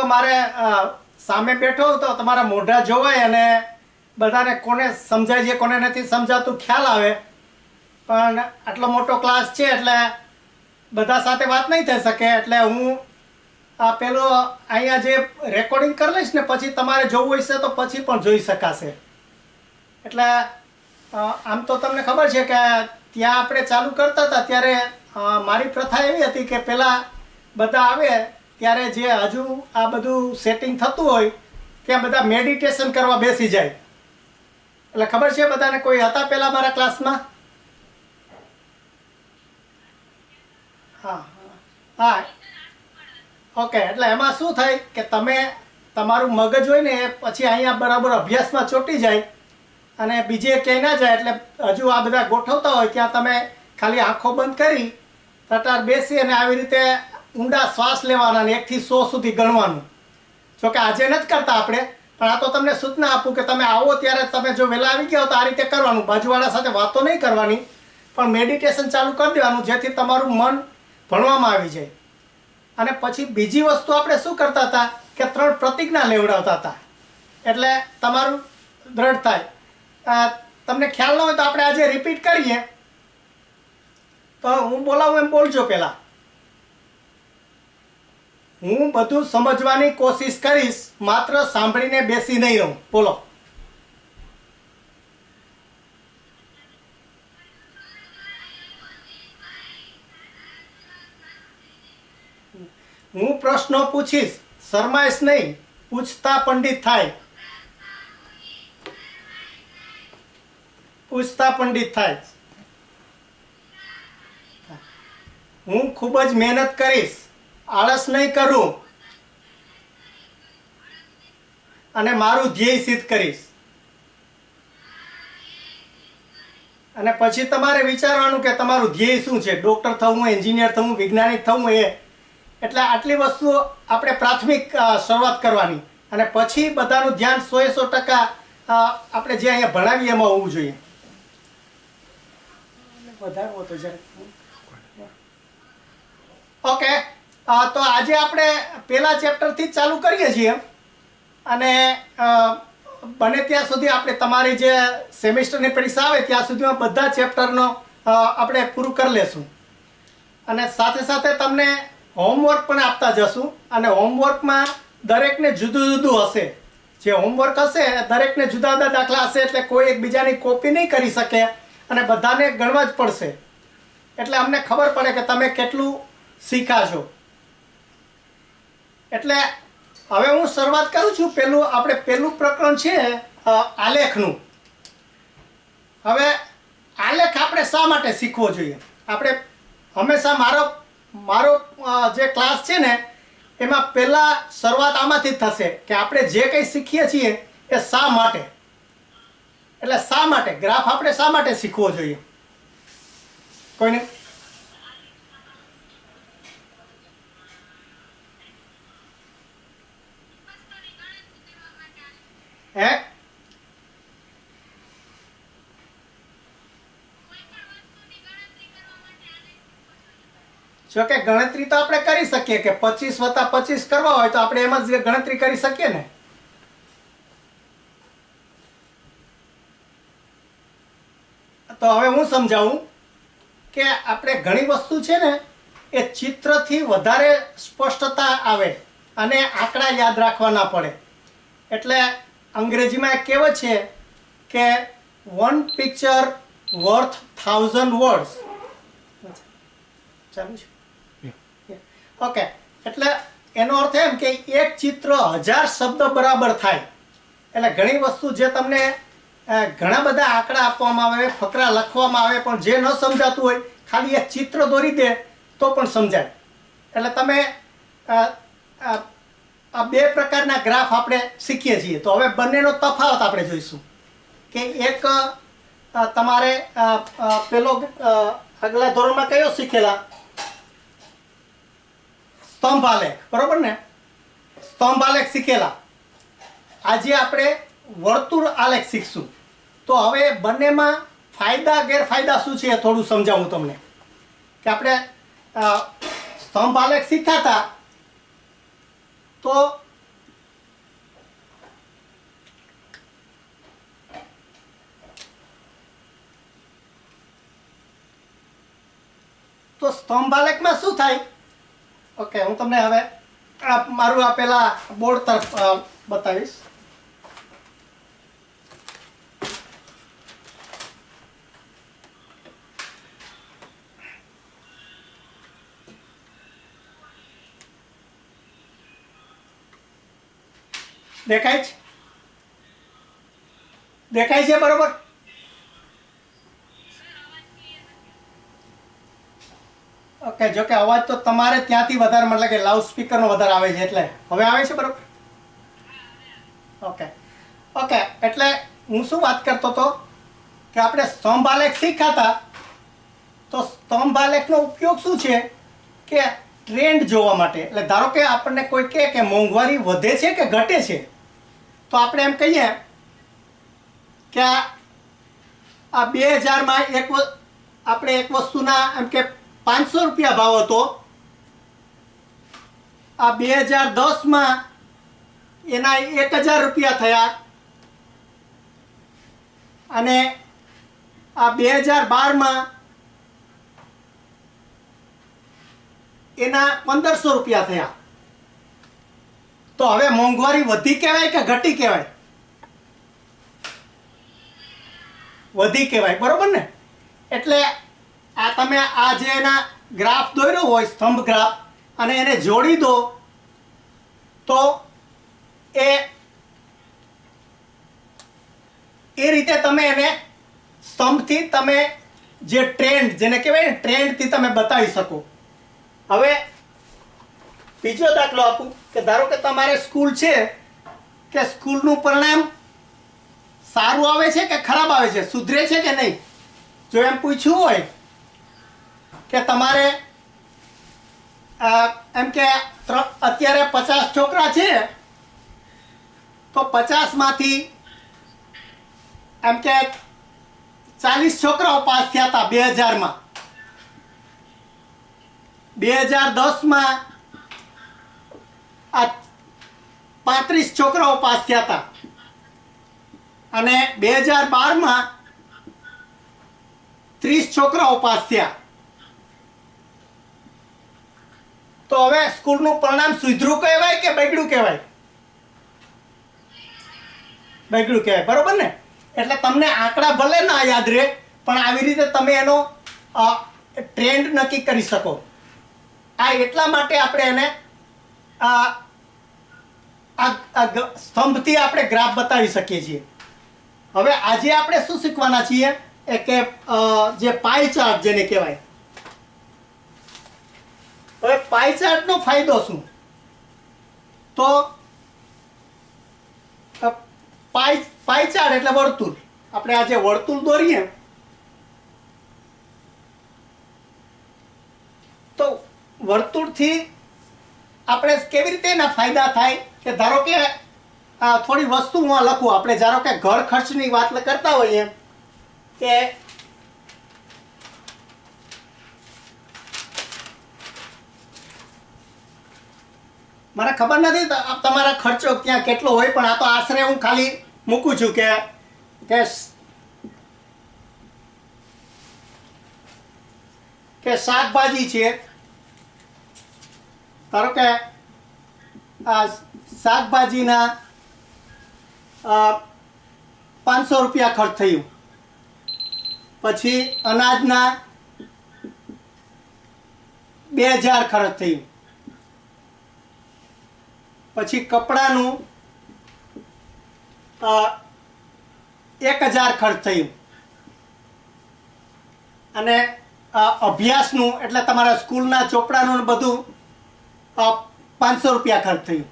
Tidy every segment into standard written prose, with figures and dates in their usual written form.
તો મારે સામે બેઠો તો તમારા મોઢા જોવાય અને બધાને કોને સમજાય છે કોને નથી સમજાતું ખ્યાલ આવે, પણ આટલો મોટો ક્લાસ છે એટલે બધા સાથે વાત નહીં થઈ શકે, એટલે હું આ પેલો અહીંયા જે રેકોર્ડિંગ કરી લઈશ ને પછી તમારે જોવું હશે તો પછી પણ જોઈ શકાશે. એટલે આમ તો તમને ખબર છે કે ત્યાં આપણે ચાલુ કરતા હતા ત્યારે મારી પ્રથા એવી હતી કે પહેલાં બધા આવે ત્યારે જે હજુ આ બધું સેટિંગ થતું હોય ત્યાં બધા મેડિટેશન કરવા બેસી જાય. એટલે ખબર છે બધાને? કોઈ હતા પહેલાં મારા ક્લાસમાં? હા હા ઓકે. એટલે એમાં શું થાય કે તમે તમારું મગજ હોય ને એ પછી અહીંયા બરાબર અભ્યાસમાં ચોંટી જાય અને બીજે ક્યાંય ના જાય. એટલે હજુ આ બધા ગોઠવતા હોય ત્યાં તમે ખાલી આંખો બંધ કરી તટાર બેસી અને આવી રીતે ઊંડા શ્વાસ લેવાના ને 1 થી 100 સુધી ગણવાનું. જોકે આજે નથી કરતા આપણે, પણ આ તો તમને સૂચના આપું કે તમે આવો ત્યારે તમે જો વહેલા આવી ગયા હો તો આ રીતે કરવાનું. બાજુવાળા સાથે વાતો નહીં કરવાની, પણ મેડિટેશન ચાલુ કરી દેવાનું જેથી તમારું મન ભણવામાં આવી જાય. અને પછી બીજી વસ્તુ આપણે શું કરતા હતા કે 3 પ્રતિજ્ઞા લેવડાવતા હતા એટલે તમારું દ્રઢ થાય. તમને ખ્યાલ ન હોય તો આપણે આજે રિપીટ કરીએ. તો હું બોલાવું એમ બોલજો. પહેલાં હું બધું સમજવાની કોશિશ કરીશ, માત્ર સાંભળીને બેસી નહીં રહું. બોલો. હું પ્રશ્નો પૂછીશ, શરમાઈશ નહીં, પૂછતા પંડિત થાય. પૂછતા પંડિત થાય. હું ખૂબ જ મહેનત કરીશ, આળસ નહીં કરું અને મારું ધ્યેય સિદ્ધ કરીશ. અને પછી તમારે વિચારવાનું કે તમારું ધ્યેય શું છે. ડૉક્ટર થવું, એન્જિનિયર થવું, વૈજ્ઞાનિક થવું. એટલે આટલી વસ્તુઓ આપણે પ્રાથમિક શરૂઆત કરવાની અને પછી બધાનું ધ્યાન 100% આપણે જે અહીંયા ભણાવીએ એમાં હોવું જોઈએ. વધારવો તો જરા. ઓકે. તો આજે આપણે પહેલા ચેપ્ટરથી જ ચાલુ કરીએ છીએ અને બને ત્યાં સુધી આપણે તમારી જે સેમિસ્ટરની પરીક્ષા આવે ત્યાં સુધીમાં બધા ચેપ્ટરનો આપણે પૂરું કરી લેશું. અને સાથે સાથે તમને હોમવર્ક પણ આપતા જશું અને હોમવર્કમાં દરેકને જુદું જુદું હશે. જે હોમવર્ક હશે દરેકને જુદા જુદા દાખલા હશે એટલે કોઈ એકબીજાની કોપી નહીં કરી શકે અને બધાને ગણવા જ પડશે. એટલે અમને ખબર પડે કે તમે કેટલું શીખ્યા છો. એટલે હવે હું શરૂઆત કરું છું. પહેલું પ્રકરણ છે આલેખનું. હવે આલેખ આપણે શા માટે શીખવો જોઈએ? આપણે હંમેશા મારો જે ક્લાસ છે ને એમાં પહેલાં શરૂઆત આમાંથી જ થશે કે આપણે જે કંઈ શીખીએ છીએ એ શા માટે. એટલે શા માટે ગ્રાફ આપણે શા માટે શીખવો જોઈએ? કોઈને હે? જો કે ગણતરી તો આપણે કરી શકીએ કે 25 + 25 કરવા હોય તો આપણે એમાં જ ગણતરી કરી શકીએ ને. તો હવે હું સમજાવું કે આપણે ઘણી વસ્તુ છે ને એ ચિત્રથી વધારે સ્પષ્ટતા આવે અને આંકડા યાદ રાખવા ના પડે. એટલે અંગ્રેજીમાં એક કહેવત છે કે 1 picture worth 1000 words. ચાલુ છે? ઓકે. એટલે એનો અર્થ એમ કે એક ચિત્ર 1000 શબ્દ બરાબર થાય. એટલે ઘણી વસ્તુ જે તમને ઘણા બધા આંકડા આપવામાં આવે, ફકરા લખવામાં આવે, પણ જે ન સમજાતું હોય ખાલી એક ચિત્ર દોરી દે તો પણ સમજાય. એટલે તમે આ 2 પ્રકારના ગ્રાફ આપણે શીખીએ છીએ. તો હવે બંનેનો તફાવત આપણે જોઈશું કે એક તમારે પેલો આગલા ધોરણમાં કયો શીખેલા? સ્તંભ આલેખ. બરોબર ને? સ્તંભ આલેખ શીખેલા. આજે આપણે વર્તુળ આલેખ શીખશું. તો હવે બંનેમાં ફાયદા ગેરફાયદા શું છે એ થોડું સમજાવું તમને. કે આપણે સ્તંભ આલેખ શીખ્યા હતા તો તો સ્તંભ આલેખમાં શું થાય? ઓકે, હું તમને હવે મારું આ પેલા બોર્ડ તરફ બતાવીશ. દેખાય છે? દેખાય છે બરોબર? ઓકે, જો કે અવાજ તો તમારે ત્યાંથી વધારે, મતલબ કે લાઉડ સ્પીકરનો વધારે આવે છે, એટલે હવે આવે છે બરોબર? ઓકે ઓકે, એટલે હું શું વાત કરતો હતો કે આપણે સ્તંભ આલેખ શીખ્યા તો સ્તંભ આલેખનો ઉપયોગ શું છે કે ટ્રેન્ડ જોવા માટે. એટલે ધારો કે આપણને કોઈ કહે કે મોંઘવારી વધે છે કે ઘટે છે, તો આપણે એમ કહીએ કે આ 2000માં આપણે એક વસ્તુના એમ કે 500 રૂપિયા ભાવ હતો, આ 2010માં એના 1000 રૂપિયા થયા, અને આ 2012માં એના 1500 રૂપિયા થયા. તો હવે મોંઘવારી વધી કહેવાય કે ઘટી કહેવાય? વધી કહેવાય, બરોબર ને? એટલે આ તમે આ જે એના ગ્રાફ દોર્યો હોય, સ્તંભ ગ્રાફ, અને એને જોડી દો તો એ રીતે તમે એને સ્તંભથી તમે જે ટ્રેન્ડ, જેને કહેવાય ને ટ્રેન્ડથી તમે બતાવી શકો. હવે બીજો દાખલો આપું કે ધારો કે તમારે સ્કૂલ છે, કે સ્કૂલનું પરિણામ સારું આવે છે કે ખરાબ આવે છે, સુધરે છે કે નહીં, જો એમ પૂછ્યું હોય કે તમારે એમ કે અત્યારે 50 છોકરા છે, તો 50માંથી એમ કે 40 છોકરાઓ પાસ થયા હતા 2000માં. 2010માં આ 35 છોકરાઓ પાસ થયા હતા, અને 2012માં 30 છોકરાઓ પાસ થયા. તો હવે સ્કૂલનું પરિણામ સુધર્યું કહેવાય કે બગડ્યું કહેવાય? બગડ્યું કહેવાય, બરોબર ને? એટલે તમને આંકડા ભલે ના યાદ રહે, પણ આવી રીતે તમે એનો ટ્રેન્ડ નક્કી કરી શકો. આ એટલા માટે આપણે એને સ્તંભથી આપણે ગ્રાફ બતાવી શકીએ છીએ. હવે આજે આપણે શું શીખવાના છીએ કે જે પાઈ ચાર્ટ જેને કહેવાય. હવે પાઈ ચાર્ટનો ફાયદો શું? તો પાઈ ચાર્ટ એટલે વર્તુળ. આપણે આ જે વર્તુળ દોરીએ તો વર્તુળથી આપણે કેવી રીતે એના ફાયદા થાય કે ધારો કે થોડી વસ્તુ હું લખું. આપણે ધારો કે ઘર ખર્ચની વાત કરતા હોઈએ કે મને ખબર નથી તમારા ખર્ચો ત્યાં કેટલો હોય, પણ આ તો આશરે હું ખાલી મૂકું છું કે શાકભાજી છે. ધારો કે આ શાકભાજીના 500 રૂપિયા ખર્ચ થયું, પછી અનાજના 2000 ખર્ચ થયું, પછી કપડાનું 1000 ખર્ચ થયું, અને અભ્યાસનું એટલે તમારા સ્કૂલના ચોપડાનું બધું 500 રૂપિયા ખર્ચ થયું.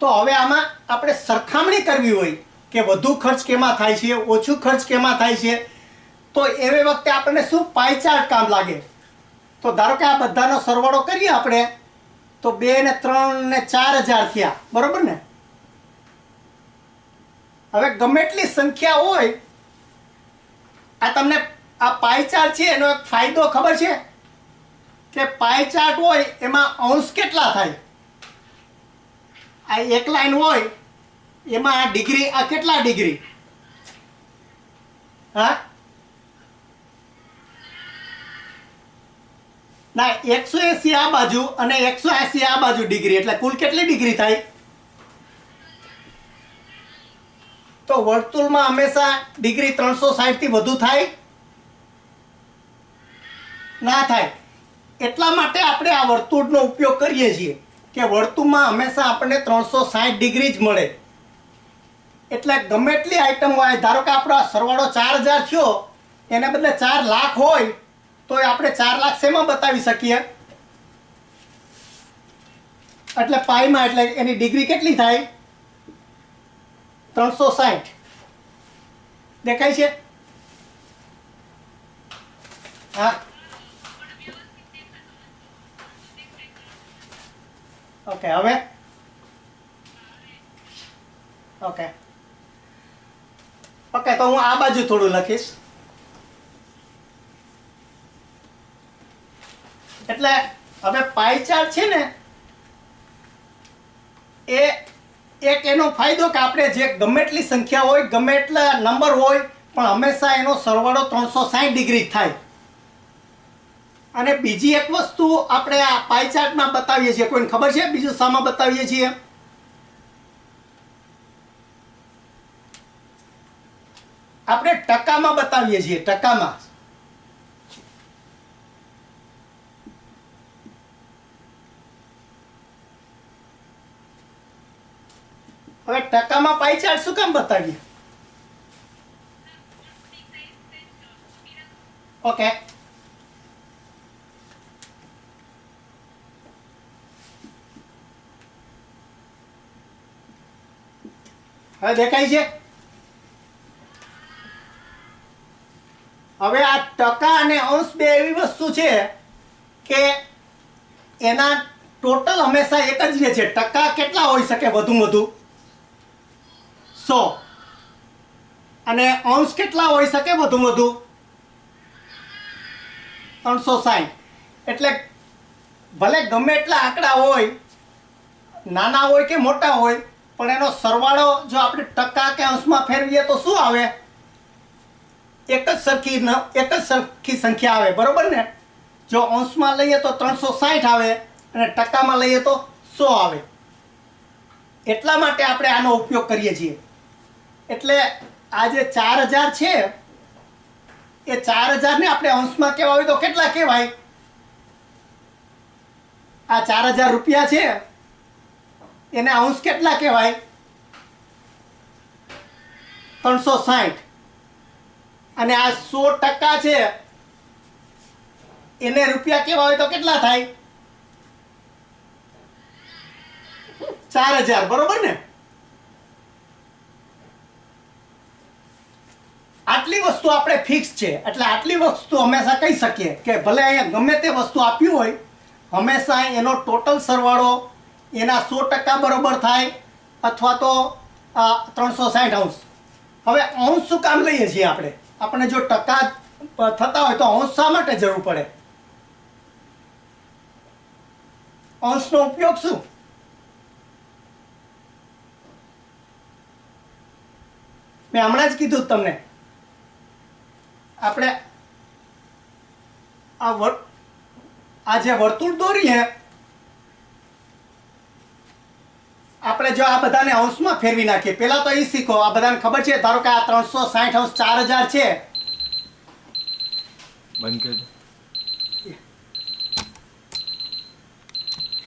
તો હવે આમાં આપણે સરખામણી કરવી હોય કે વધુ ખર્ચ કેમાં થાય છે, ઓછું ખર્ચ કેમાં થાય છે, તો એવી વખતે આપણને શું પાઈ ચાર્ટ કામ લાગે. તો ધારો કે આ બધાનો સરવાળો કરીએ આપણે, તો 2 ને 3 ને 4000 થયા, બરોબર ને? હવે ગમે એટલી સંખ્યા હોય, આ તમને આ પાઈ ચાર્ટ છે એનો એક ફાયદો ખબર છે કે પાઈ ચાર્ટ હોય એમાં અંશ કેટલા થાય? આ એક લાઈન હોય એમાં આ ડિગ્રી, આ કેટલા ડિગ્રી? હા, ના 180 આ બાજુ અને 180 આ બાજુ ડિગ્રી, એટલે કુલ કેટલી ડિગ્રી થાય? તો વર્તુળમાં હંમેશા ડિગ્રી 360 થી વધુ થાય ના થાય. એટલા માટે આપણે આ વર્તુળનો ઉપયોગ કરીએ છીએ કે વર્તુળમાં હંમેશા આપણને 360 ડિગ્રી જ મળે. એટલે ગમે એટલી આઈટમ હોય, ધારો કે આપણો સરવાળો 4000 થયો, એને બદલે 4 લાખ હોય તો આપણે 4 લાખ શેમાં બતાવી શકીએ? એટલે પાઈમાં, એટલે એની ડિગ્રી કેટલી થાય? 360. દેખાય છે? હા, ઓકે. હવે ઓકે ઓકે, તો હું આ બાજુ થોડું લખીશ. એટલે હવે પાઈ ચાર્ટ છે ને, એ એક એનો ફાયદો કે આપણે જે ગમે એટલી સંખ્યા હોય, ગમે એટલા નંબર હોય, પણ હંમેશા એનો સરવાળો 360 ડિગ્રી થાય. અને બીજી એક વસ્તુ આપણે આ પાઈ ચાર્ટમાં બતાવીએ છીએ, કોઈને ખબર છે બીજું શામાં બતાવીએ છીએ? આપણે ટકામાં બતાવીએ છીએ, ટકામાં. હવે ટકામાં પાઈ ચાર્ટ શું કામ બતાવીએ? ઓકે, હવે દેખાય છે? હવે આ ટકા અને અંશ બે એવી વસ્તુ છે કે એના ટોટલ હંમેશા એક જ રહે છે. ટકા કેટલા હોઈ શકે? વધુમાં વધુ 100. અને અંશ કેટલા હોઈ શકે? વધુમાં વધુ 360. એટલે ભલે ગમે એટલા આંકડા હોય, નાના હોય કે મોટા હોય, પણ એનો સરવાળો જો આપણે ટકા કે અંશમાં ફેરવીએ તો શું આવે? એક જ સરખી સંખ્યા આવે, બરોબર ને? જો અંશમાં લઈએ તો 360 આવે અને ટકામાં લઈએ તો 100 આવે. એટલા માટે આપણે આનો ઉપયોગ કરીએ છીએ. એટલે આ જે 4000 છે, એ 4000 ને આપણે અંશમાં કહેવા હોય તો કેટલા કહેવાય? આ 4000 રૂપિયા છે, એને અંશ કેટલા કહેવાય? 360. અને આ 100% છે, એને રૂપિયા કેવા હોય તો કેટલા થાય? 4000, બરોબર ને? આટલી વસ્તુ આપણે ફિક્સ છે. એટલે આટલી વસ્તુ હંમેશા કહી શકીએ કે ભલે અહીંયા ગમે તે વસ્તુ આપી હોય, હંમેશા એનો ટોટલ સરવાળો એના 100% બરોબર થાય, અથવા તો 360 અંશ. હવે અંશ શું કામ લઈએ છીએ આપણે? આપણે જો ટકા થતા હોય તો અંશ શા માટે જરૂર પડે? અંશનો ઉપયોગ શું? મેં હમણાં જ કીધું તમને. આપણે આ જે વર્તુળ દોરીએ, આપણે જો આ બધાને અંશમાં ફેરવી નાખીએ. પહેલા તો એ શીખો, આ બધાને ખબર છે, ધારો કે આ 360 અંશ 4000 છે. બંધ કરી દો.